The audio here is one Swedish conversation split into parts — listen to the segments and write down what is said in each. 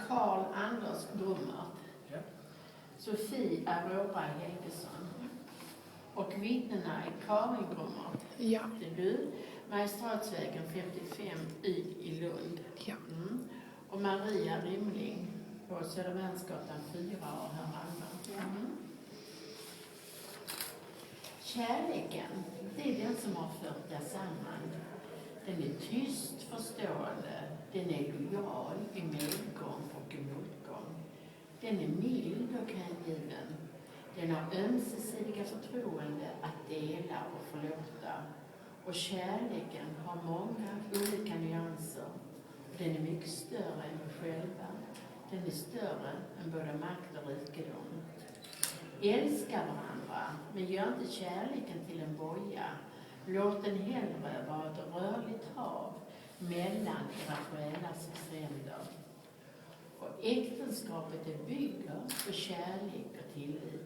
Karl Anders Grummert. Ja. Sofie Aurora Helgesson. Och vittnena är Karin Grummert. Ja. Det är du. Magistratsvägen 55Y i Lund. Ja. Och Maria Rimling på Södervärnsgatan 4 och här Malmö. Kärleken, det är den som har fört er samman. Den är tyst förstående, den är lojal i medgång och i motgång. Den är mild och hängiven. Den har ömsesidiga förtroende att dela och förlåta. Och kärleken har många olika nyanser. Den är mycket större än vi själva. Den är större än både makt och rikedom. Älska varandra, men gör inte kärleken till en boja. Låt den hellre vara ett rörligt hav mellan era själars stränder. Och äktenskapet det bygger på kärlek och tillit.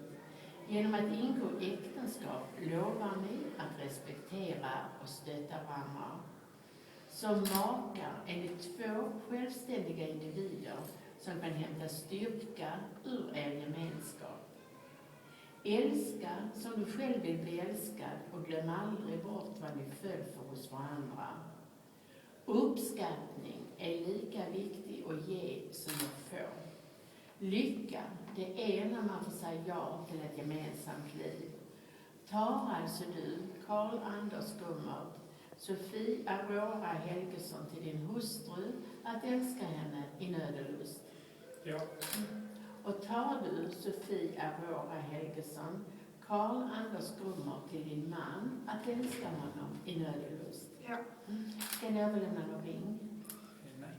Genom att ingå äktenskap lovar ni att respektera och stötta varandra. Som makar är ni två självständiga individer som kan hämta styrka ur er gemenskap. Älska som du själv vill bli älskad och glöm aldrig bort vad ni föll för hos varandra. Uppskattning är lika viktig att ge som att få. Lycka, det är när man får säga ja till ett gemensamt liv. Ta alltså du, Karl Anders Grummert, Sofie Aurora Helgesson till din hustru att älska henne i nöd och lust. Ja. Och tar du, Sofie Aurora Helgesson, Karl Anders Grummert till din man att älska honom i nöd och lust. Ja. Ska ni överlämna någon ring? Nej.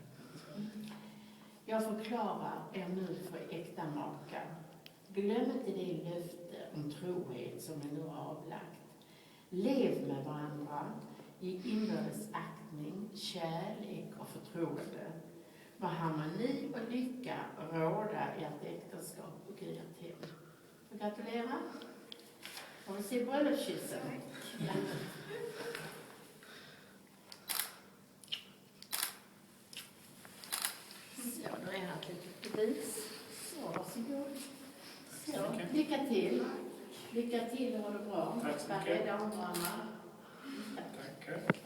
Jag förklarar er nu för äkta makar. Glöm inte det löfte om trohet som ni nu har avlagt. Lev med varandra i inbördes aktning, kärlek och förtroende. Må harmoni och lycka råda ert äktenskap och i ert hem. Och gratulera. Och vi ser bröllopskyssen. Ja. Så, då är här ett litet bevis. Så, varsågod. Så, lycka till. Lycka till och ha det bra. Tack så Var mycket. rädda om varandra. Tack.